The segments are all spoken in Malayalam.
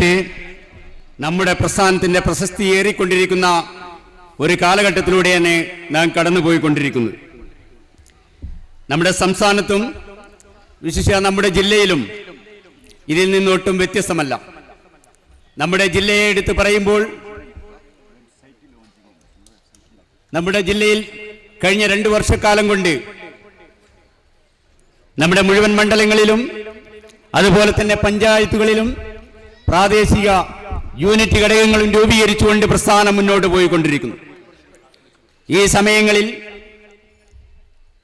മറ്റ് നമ്മുടെ പ്രസ്ഥാനത്തിൻ്റെ പ്രശസ്തി ഏറിക്കൊണ്ടിരിക്കുന്ന ഒരു കാലഘട്ടത്തിലൂടെയാണ് നാം കടന്നുപോയിക്കൊണ്ടിരിക്കുന്നത്. നമ്മുടെ സംസ്ഥാനത്തും വിശേഷിച്ച് നമ്മുടെ ജില്ലയിലും ഇതിൽ നിന്നൊട്ടും വ്യത്യസ്തമല്ല. നമ്മുടെ ജില്ലയെ എടുത്ത് പറയുമ്പോൾ നമ്മുടെ ജില്ലയിൽ കഴിഞ്ഞ 2 വർഷക്കാലം കൊണ്ട് നമ്മുടെ മുഴുവൻ മണ്ഡലങ്ങളിലും അതുപോലെ തന്നെ പഞ്ചായത്തുകളിലും പ്രാദേശിക യൂണിറ്റ് ഘടകങ്ങളും രൂപീകരിച്ചുകൊണ്ട് പ്രസ്ഥാനം മുന്നോട്ട് പോയിക്കൊണ്ടിരിക്കുന്നു. ഈ സമയങ്ങളിൽ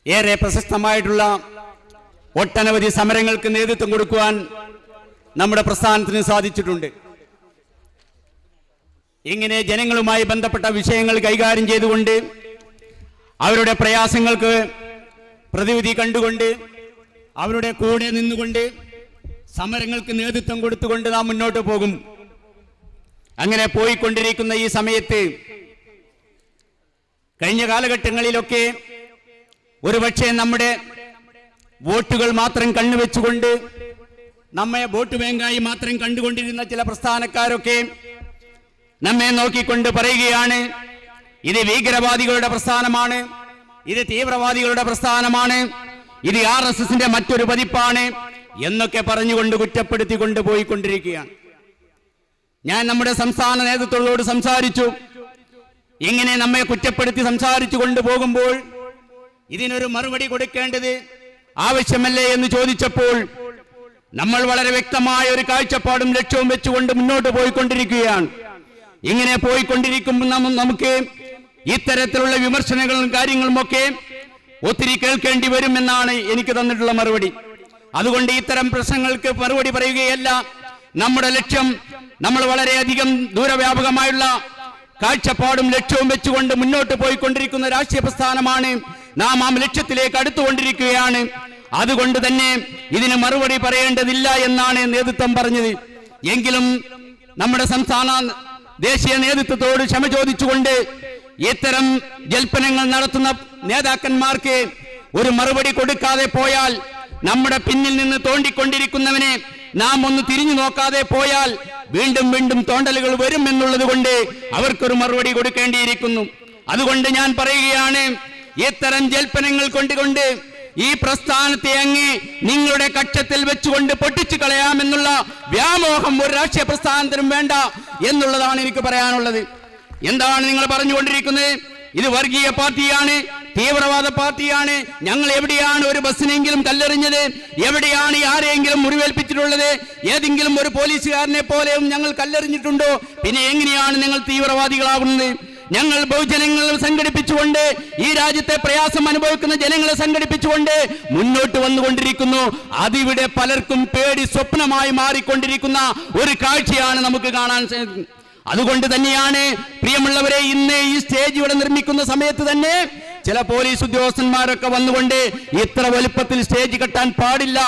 ഏറെ പ്രശസ്തമായിട്ടുള്ള ഒട്ടനവധി സമരങ്ങൾക്ക് നേതൃത്വം കൊടുക്കുവാൻ നമ്മുടെ പ്രസ്ഥാനത്തിന് സാധിച്ചിട്ടുണ്ട്. ഇങ്ങനെ ജനങ്ങളുമായി ബന്ധപ്പെട്ട വിഷയങ്ങൾ കൈകാര്യം ചെയ്തുകൊണ്ട് അവരുടെ പ്രയാസങ്ങൾക്ക് പ്രതിവിധി കണ്ടുകൊണ്ട് അവരുടെ കൂടെ നിന്നുകൊണ്ട് സമരങ്ങൾക്ക് നേതൃത്വം കൊടുത്തുകൊണ്ട് നാം മുന്നോട്ട് പോകും. അങ്ങനെ പോയിക്കൊണ്ടിരിക്കുന്ന ഈ സമയത്ത് കഴിഞ്ഞ കാലഘട്ടങ്ങളിലൊക്കെ ഒരുപക്ഷെ നമ്മുടെ വോട്ടുകൾ മാത്രം കണ്ണുവെച്ചുകൊണ്ട് നമ്മെ വോട്ട് ബാങ്കായി മാത്രം കണ്ടുകൊണ്ടിരുന്ന ചില പ്രസ്ഥാനക്കാരൊക്കെ നമ്മെ നോക്കിക്കൊണ്ട് പറയുകയാണ്, ഇത് ഭീകരവാദികളുടെ പ്രസ്ഥാനമാണ്, ഇത് തീവ്രവാദികളുടെ പ്രസ്ഥാനമാണ്, ഇത് RSSന്റെ മറ്റൊരു പതിപ്പാണ് എന്നൊക്കെ പറഞ്ഞുകൊണ്ട് കുറ്റപ്പെടുത്തിക്കൊണ്ട് പോയിക്കൊണ്ടിരിക്കുകയാണ്. ഞാൻ നമ്മുടെ സംസ്ഥാന നേതൃത്വത്തോട് സംസാരിച്ചു. ഇങ്ങനെ നമ്മെ കുറ്റപ്പെടുത്തി സംസാരിച്ചു കൊണ്ടുപോകുമ്പോൾ ഇതിനൊരു മറുപടി കൊടുക്കേണ്ടത് ആവശ്യമല്ലേ എന്ന് ചോദിച്ചപ്പോൾ നമ്മൾ വളരെ വ്യക്തമായ ഒരു കാഴ്ചപ്പാടും ലക്ഷ്യവും വെച്ചുകൊണ്ട് മുന്നോട്ട് പോയിക്കൊണ്ടിരിക്കുകയാണ്. ഇങ്ങനെ പോയിക്കൊണ്ടിരിക്കുമ്പോൾ നമുക്ക് ഇത്തരത്തിലുള്ള വിമർശനങ്ങളും കാര്യങ്ങളുമൊക്കെ ഒത്തിരി കേൾക്കേണ്ടി വരുമെന്നാണ് എനിക്ക് തന്നിട്ടുള്ള മറുപടി. അതുകൊണ്ട് ഇത്തരം പ്രശ്നങ്ങൾക്ക് മറുപടി പറയുകയല്ല നമ്മുടെ ലക്ഷ്യം. നമ്മൾ വളരെയധികം ദൂരവ്യാപകമായുള്ള കാഴ്ചപ്പാടും ലക്ഷ്യവും വെച്ചുകൊണ്ട് മുന്നോട്ട് പോയിക്കൊണ്ടിരിക്കുന്ന രാഷ്ട്രീയ പ്രസ്ഥാനമാണ്. നാം ആ ലക്ഷ്യത്തിലേക്ക് അടുത്തുകൊണ്ടിരിക്കുകയാണ്. അതുകൊണ്ട് തന്നെ ഇതിന് മറുപടി പറയേണ്ടതില്ല എന്നാണ് നേതൃത്വം പറഞ്ഞത്. എങ്കിലും നമ്മുടെ സംസ്ഥാന ദേശീയ നേതൃത്വത്തോട് ക്ഷമ ചോദിച്ചുകൊണ്ട് ഇത്തരം ജൽപ്പനങ്ങൾ നടത്തുന്ന നേതാക്കന്മാർക്ക് ഒരു മറുപടി കൊടുക്കാതെ പോയാൽ, നമ്മുടെ പിന്നിൽ നിന്ന് തോണ്ടിക്കൊണ്ടിരിക്കുന്നവനെ നാം ഒന്ന് തിരിഞ്ഞു നോക്കാതെ പോയാൽ വീണ്ടും വീണ്ടും തോണ്ടലുകൾ വരും എന്നുള്ളത് കൊണ്ട് അവർക്കൊരു മറുപടി കൊടുക്കേണ്ടിയിരിക്കുന്നു. അതുകൊണ്ട് ഞാൻ പറയുകയാണ്, ഇത്തരം ജൽപ്പനങ്ങൾ കൊണ്ടുകൊണ്ട് ഈ പ്രസ്ഥാനത്തെ അങ്ങ് നിങ്ങളുടെ കക്ഷത്തിൽ വെച്ചുകൊണ്ട് പൊട്ടിച്ചു കളയാമെന്നുള്ള വ്യാമോഹം ഒരു രാഷ്ട്രീയ പ്രസ്ഥാനത്തിനും വേണ്ട എന്നുള്ളതാണ് എനിക്ക് പറയാനുള്ളത്. എന്താണ് നിങ്ങൾ പറഞ്ഞുകൊണ്ടിരിക്കുന്നത്? ഇത് വർഗീയ പാർട്ടിയാണ്, തീവ്രവാദ പാർട്ടിയാണ്. ഞങ്ങൾ എവിടെയാണ് ഒരു ബസ്സിനെങ്കിലും കല്ലെറിഞ്ഞത്? എവിടെയാണ് ആരെയെങ്കിലും മുറിവേൽപ്പിച്ചിട്ടുള്ളത്? ഏതെങ്കിലും ഒരു പോലീസുകാരനെ പോലെയും ഞങ്ങൾ കല്ലെറിഞ്ഞിട്ടുണ്ടോ? പിന്നെ എങ്ങനെയാണ് നിങ്ങൾ തീവ്രവാദികളാകുന്നത്? ഞങ്ങൾ ബഹുജനങ്ങളെ സംഘടിപ്പിച്ചുകൊണ്ട് ഈ രാജ്യത്തെ പ്രയാസം അനുഭവിക്കുന്ന ജനങ്ങളെ സംഘടിപ്പിച്ചുകൊണ്ട് മുന്നോട്ട് വന്നുകൊണ്ടിരിക്കുന്നു. അതിവിടെ പലർക്കും പേടി സ്വപ്നമായി മാറിക്കൊണ്ടിരിക്കുന്ന ഒരു കാഴ്ചയാണ് നമുക്ക് കാണാൻ സാധിക്കുന്നത്. അതുകൊണ്ട് തന്നെയാണ് പ്രിയമുള്ളവരെ, ഇന്ന് ഈ സ്റ്റേജ് ഇവിടെ നിർമ്മിക്കുന്ന സമയത്ത് തന്നെ ചില പോലീസ് ഉദ്യോഗസ്ഥന്മാരൊക്കെ വന്നുകൊണ്ട് ഇത്ര വലുപ്പത്തിൽ സ്റ്റേജ് കെട്ടാൻ പാടില്ല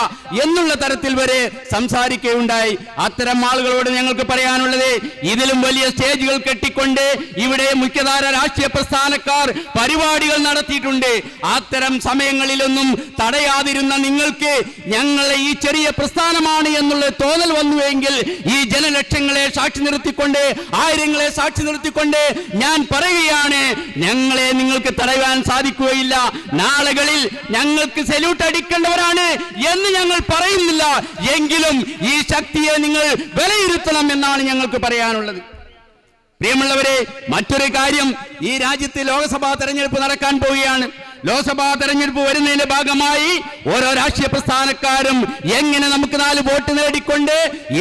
എന്നുള്ള തരത്തിൽ വരെ സംസാരിക്കുകയുണ്ടായി. അത്തരം ആളുകളോട് ഞങ്ങൾക്ക് പറയാനുള്ളത്, ഇതിലും വലിയ സ്റ്റേജുകൾ കെട്ടിക്കൊണ്ട് ഇവിടെ മുഖ്യധാര രാഷ്ട്രീയ പ്രസ്ഥാനക്കാർ പരിപാടികൾ നടത്തിയിട്ടുണ്ട്. അത്തരം സമയങ്ങളിലൊന്നും തടയാതിരുന്ന നിങ്ങൾക്ക് ഞങ്ങളെ ഈ ചെറിയ പ്രസ്ഥാനമാണ് എന്നുള്ള തോന്നൽ വന്നുവെങ്കിൽ ഈ ജനലക്ഷങ്ങളെ സാക്ഷി നിർത്തിക്കൊണ്ട്, ആയിരങ്ങളെ സാക്ഷി നിർത്തിക്കൊണ്ട് ഞാൻ പറയുകയാണ്, ഞങ്ങളെ നിങ്ങൾക്ക് തടയാൻ സാധിക്കുകയില്ല. നാളുകളിൽ ഞങ്ങൾക്ക് സല്യൂട്ട് അടിക്കേണ്ടവരാണ് എന്ന് ഞങ്ങൾ പറയുന്നില്ല. എങ്കിലും ഈ ശക്തിയെ നിങ്ങൾ വിലയിരുത്തണം എന്നാണ് ഞങ്ങൾക്ക് പറയാനുള്ളത്. പ്രിയമുള്ളവരെ, മറ്റൊരു കാര്യം, ഈ രാജ്യത്ത് ലോക്സഭാ തെരഞ്ഞെടുപ്പ് നടക്കാൻ പോവുകയാണ്. ലോക്സഭാ തെരഞ്ഞെടുപ്പ് വരുന്നതിന്റെ ഭാഗമായി ഓരോ രാഷ്ട്രീയ പ്രസ്ഥാനക്കാരും എങ്ങനെ നമുക്ക് 4 വോട്ട് നേടിക്കൊണ്ട്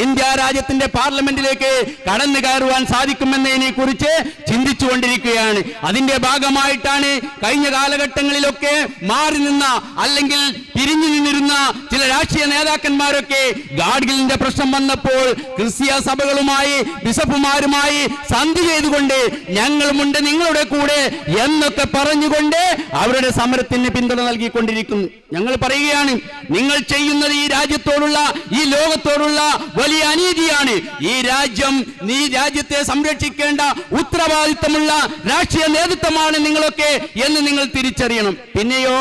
ഇന്ത്യ രാജ്യത്തിന്റെ പാർലമെന്റിലേക്ക് കടന്നു കയറുവാൻ സാധിക്കുമെന്നതിനെ കുറിച്ച് ചിന്തിച്ചുകൊണ്ടിരിക്കുകയാണ്. അതിന്റെ ഭാഗമായിട്ടാണ് കഴിഞ്ഞ കാലഘട്ടങ്ങളിലൊക്കെ മാറി നിന്ന അല്ലെങ്കിൽ പിരിഞ്ഞു നിന്നിരുന്ന ചില രാഷ്ട്രീയ നേതാക്കന്മാരൊക്കെ ഗാഡ്ഗിലിന്റെ പ്രശ്നം വന്നപ്പോൾ ക്രിസ്തീയ സഭകളുമായി ബിഷപ്പുമാരുമായി സന്ധി ചെയ്തുകൊണ്ട് ഞങ്ങളുമുണ്ട് നിങ്ങളുടെ കൂടെ എന്നൊക്കെ പറഞ്ഞുകൊണ്ട് അവരുടെ സമരത്തിന് പിന്തുണ നൽകിക്കൊണ്ടിരിക്കുന്നു. ഞങ്ങൾ പറയുകയാണ്, നിങ്ങൾ ചെയ്യുന്നത് ഈ രാജ്യത്തോടുള്ള, ഈ ലോകത്തോടുള്ള വലിയ അനീതിയാണ്. ഈ രാജ്യത്തെ സംരക്ഷിക്കേണ്ട ഉത്തരവാദിത്തമുള്ള രാഷ്ട്രീയ നേതൃത്വമാണ് നിങ്ങളൊക്കെ എന്ന് നിങ്ങൾ തിരിച്ചറിയണം. പിന്നെയോ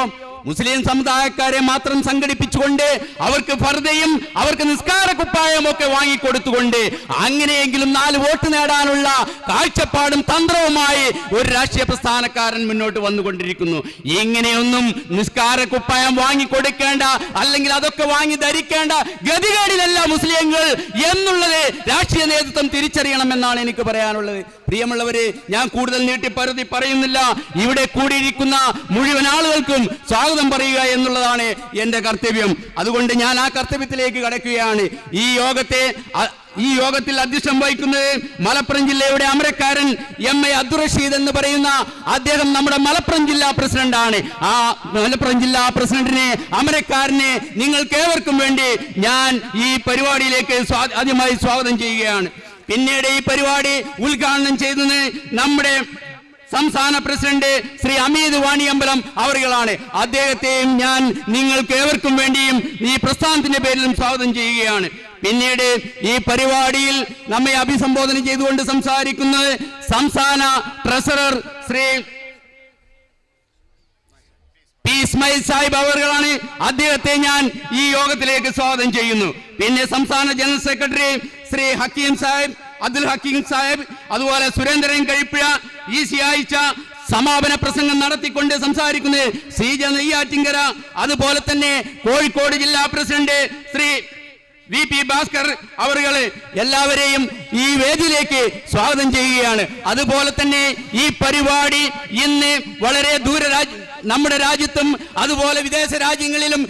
മുസ്ലിം സമുദായക്കാരെ മാത്രം സംഘടിപ്പിച്ചുകൊണ്ട് അവർക്ക് ഫർദയും അവർക്ക് നിസ്കാര കുപ്പായം ഒക്കെ വാങ്ങിക്കൊടുത്തുകൊണ്ട് അങ്ങനെയെങ്കിലും 4 വോട്ട് നേടാനുള്ള കാഴ്ചപ്പാടും തന്ത്രവുമായി ഒരു രാഷ്ട്രീയ പ്രസ്ഥാനക്കാരൻ മുന്നോട്ട് വന്നുകൊണ്ടിരിക്കുന്നു. ഇങ്ങനെയൊന്നും നിസ്കാര കുപ്പായം വാങ്ങിക്കൊടുക്കേണ്ട, അല്ലെങ്കിൽ അതൊക്കെ വാങ്ങി ധരിക്കേണ്ട ഗതികേടിലല്ല മുസ്ലിങ്ങൾ എന്നുള്ളത് രാഷ്ട്രീയ നേതൃത്വം തിരിച്ചറിയണമെന്നാണ് എനിക്ക് പറയാനുള്ളത്. പ്രിയമുള്ളവരെ, ഞാൻ കൂടുതൽ നീട്ടിപ്പരതി പറയുന്നില്ല. ഇവിടെ കൂടിയിരിക്കുന്ന മുഴുവൻ ആളുകൾക്കും സ്വാഗതം പറയുക എന്നുള്ളതാണ് എന്റെ കർത്തവ്യം. അതുകൊണ്ട് ഞാൻ ആ കർത്തവ്യത്തിലേക്ക് കടക്കുകയാണ്. ഈ യോഗത്തിൽ അധ്യക്ഷം വഹിക്കുന്നത് മലപ്പുറം ജില്ലയുടെ അമരക്കാരൻ MA അബ്ദുൾ റഷീദ് എന്ന് പറയുന്ന അദ്ദേഹം നമ്മുടെ മലപ്പുറം ജില്ലാ പ്രസിഡന്റാണ്. ആ മലപ്പുറം ജില്ലാ പ്രസിഡന്റിനെ, അമരക്കാരനെ നിങ്ങൾക്കേവർക്കും വേണ്ടി ഞാൻ ഈ പരിപാടിയിലേക്ക് ആദ്യമായി സ്വാഗതം ചെയ്യുകയാണ്. പിന്നീട് ഈ പരിപാടി ഉദ്ഘാടനം ചെയ്തത് നമ്മുടെ സംസ്ഥാന പ്രസിഡന്റ് ശ്രീ അമീദ് വാണിയമ്പലം അവറുകളാണ്. അദ്ദേഹത്തെയും ഞാൻ നിങ്ങൾക്ക് ഏവർക്കും വേണ്ടിയും ഈ പ്രസ്ഥാനത്തിന്റെ പേരിലും സ്വാഗതം ചെയ്യുകയാണ്. പിന്നീട് ഈ പരിപാടിയിൽ നമ്മെ അഭിസംബോധന ചെയ്തുകൊണ്ട് സംസാരിക്കുന്നത് സംസ്ഥാന ട്രഷറർ ശ്രീ പി ഇസ്മായിൽ സാഹിബ് അവറുകളാണ്. അദ്ദേഹത്തെ ഞാൻ ഈ യോഗത്തിലേക്ക് സ്വാഗതം ചെയ്യുന്നു. പിന്നെ സംസ്ഥാന ജനറൽ സെക്രട്ടറി ശ്രീ ഹക്കീം സാഹിബ്, അബ്ദുൽ ഹക്കീം സാഹിബ്, അതുപോലെ സുരേന്ദ്രൻ കഴിപ്പുഴ ആഴ്ച സമാപന പ്രസംഗം നടത്തിക്കൊണ്ട് സംസാരിക്കുന്നത് ശ്രീജ നെയ്യാറ്റിങ്കര, അതുപോലെ തന്നെ കോഴിക്കോട് ജില്ലാ പ്രസിഡന്റ് ശ്രീ VP ഭാസ്കർ അവറുകളെ എല്ലാവരെയും ഈ വേദിയിലേക്ക് സ്വാഗതം ചെയ്യുകയാണ്. അതുപോലെ തന്നെ ഈ പരിപാടി ഇന്ന് വളരെ നമ്മുടെ രാജ്യത്തും അതുപോലെ വിദേശ രാജ്യങ്ങളിലും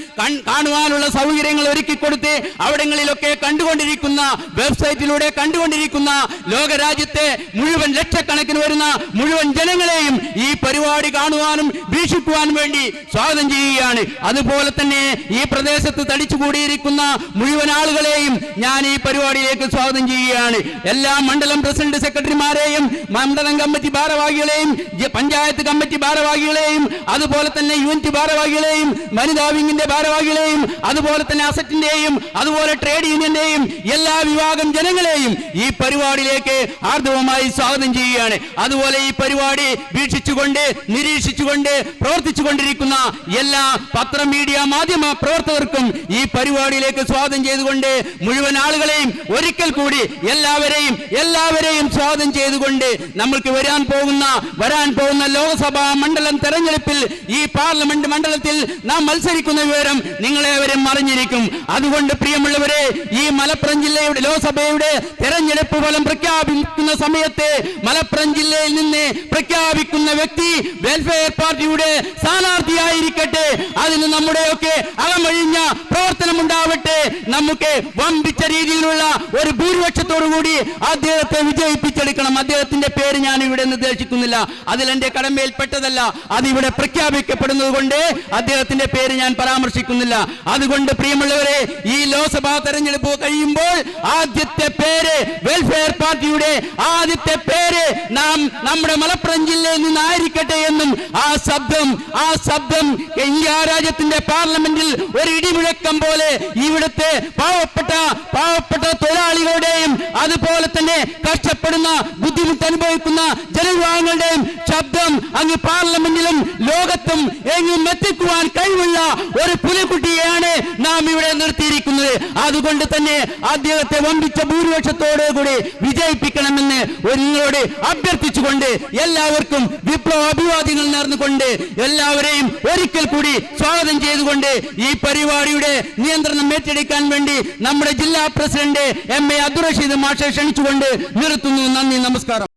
കാണുവാനുള്ള സൗകര്യങ്ങൾ ഒരുക്കിക്കൊടുത്ത് അവിടങ്ങളിലൊക്കെ കണ്ടുകൊണ്ടിരിക്കുന്ന, വെബ്സൈറ്റിലൂടെ കണ്ടുകൊണ്ടിരിക്കുന്ന ലോകരാജ്യത്തെ മുഴുവൻ ലക്ഷക്കണക്കിന് വരുന്ന മുഴുവൻ ജനങ്ങളെയും ഈ പരിപാടി കാണുവാനും വീക്ഷിക്കുവാനും വേണ്ടി സ്വാഗതം ചെയ്യുകയാണ്. അതുപോലെ തന്നെ ഈ പ്രദേശത്ത് തടിച്ചുകൂടിയിരിക്കുന്ന മുഴുവൻ ആളുകളെയും ഞാൻ ഈ പരിപാടിയിലേക്ക് സ്വാഗതം ചെയ്യുകയാണ്. എല്ലാ മണ്ഡലം പ്രസിഡന്റ് സെക്രട്ടറിമാരെയും, മണ്ഡലം കമ്മിറ്റി ഭാരവാഹികളെയും, പഞ്ചായത്ത് കമ്മിറ്റി ഭാരവാഹികളെയും, അതുപോലെ തന്നെ യൂണിറ്റ് ഭാരവാഹികളെയും, വനിതാ വിങ്ങിന്റെ ഭാരവാഹികളെയും, അതുപോലെ തന്നെ അസറ്റിന്റെയും അതുപോലെ ട്രേഡ് യൂണിയന്റെയും എല്ലാ വിഭാഗം ജനങ്ങളെയും ഈ പരിപാടിയിലേക്ക് ആർദ്രവമായി സ്വാഗതം ചെയ്യുകയാണ്. അതുപോലെ ഈ പരിപാടി വീക്ഷിച്ചുകൊണ്ട് നിരീക്ഷിച്ചുകൊണ്ട് പ്രവർത്തിച്ചുകൊണ്ടിരിക്കുന്ന എല്ലാ പത്ര മീഡിയ മാധ്യമ പ്രവർത്തകർക്കും ഈ പരിപാടിയിലേക്ക് സ്വാഗതം ചെയ്തുകൊണ്ട് മുഴുവൻ ആളുകളെയും ഒരിക്കൽ കൂടി എല്ലാവരെയും സ്വാഗതം ചെയ്തുകൊണ്ട് നമ്മൾക്ക് വരാൻ പോകുന്ന ലോക്സഭാ മണ്ഡലം തെരഞ്ഞെടുപ്പിൽ ഈ പാർലമെന്റ് മണ്ഡലത്തിൽ നാം മത്സരിക്കുന്ന വിവരം നിങ്ങളേവരും അറിഞ്ഞിരിക്കും. അതുകൊണ്ട് പ്രിയമുള്ളവരെ, ഈ മലപ്പുറം ജില്ലയുടെ ലോക്സഭയുടെ തെരഞ്ഞെടുപ്പ് ഫലം പ്രഖ്യാപിക്കുന്ന സമയത്ത് മലപ്പുറം ജില്ലയിൽ നിന്ന് പ്രഖ്യാപിക്കുന്ന വ്യക്തി വെൽഫെയർ പാർട്ടിയുടെ സ്ഥാനാർത്ഥിയായിരിക്കട്ടെ. അതിന് നമ്മുടെയൊക്കെ അകമഴിഞ്ഞ പ്രവർത്തനമുണ്ടാവട്ടെ. നമുക്ക് വമ്പിച്ച രീതിയിലുള്ള ഒരു ഭൂരിപക്ഷത്തോടുകൂടി അദ്ദേഹത്തെ വിജയിപ്പിച്ചെടുക്കണം. അദ്ദേഹത്തിന്റെ പേര് ഞാൻ ഇവിടെ നിർദ്ദേശിക്കുന്നില്ല, അതിലെന്റെ കടമയിൽപ്പെട്ടതല്ല. അതിവിടെ പ്രഖ്യാപിക്കപ്പെടുന്നത് കൊണ്ട് അദ്ദേഹത്തിന്റെ പേര് ഞാൻ പരാമർശിക്കുന്നില്ല. അതുകൊണ്ട് പ്രിയമുള്ളവരെ, ഈ ലോക്സഭാ തെരഞ്ഞെടുപ്പ് കഴിയുമ്പോൾ ആദ്യത്തെ പേര് വെൽഫെയർ പാർട്ടിയുടെ ആദ്യത്തെ പേര് നാം നമ്മുടെ മലപ്പുറം ജില്ലയിൽ നിന്നായിരിക്കട്ടെ എന്നും ആ ശബ്ദം ഇന്ത്യ രാജ്യത്തിന്റെ പാർലമെന്റിൽ ഒരു ഇടിമുഴക്കം പോലെ ഇവിടുത്തെ പാവപ്പെട്ട തൊഴിലാളികളുടെയും അതുപോലെ തന്നെ കഷ്ടപ്പെടുന്ന ബുദ്ധിമുട്ട് അനുഭവിക്കുന്ന ജനവിഭാഗങ്ങളുടെയും ശബ്ദം അങ്ങ് പാർലമെന്റിലും ലോകത്തും എങ്ങും എത്തിക്കുവാൻ കഴിവുള്ള ഒരു പുലിക്കുട്ടിയെയാണ് നാം ഇവിടെ നിർത്തിയിരിക്കുന്നത്. അതുകൊണ്ട് തന്നെ അദ്ദേഹത്തെ വമ്പിച്ച ഭൂരിപക്ഷത്തോടുകൂടി വിജയിപ്പിക്കണമെന്ന് നിങ്ങളോട് അഭ്യർത്ഥിച്ചുകൊണ്ട് എല്ലാവർക്കും വിപ്ലവ അഭിവാദ്യങ്ങൾ നേർന്നുകൊണ്ട് എല്ലാവരെയും ഒരിക്കൽ കൂടി സ്വാഗതം ചെയ്തുകൊണ്ട് ഈ പരിപാടിയുടെ നിയന്ത്രണം ഏറ്റെടുക്കാൻ വേണ്ടി നമ്മുടെ ജില്ലാ പ്രസിഡന്റ് MA അബ്ദുൾ റഷീദ് മാഷെ ക്ഷണിച്ചുകൊണ്ട് നിർത്തുന്നു. നന്ദി, നമസ്കാരം.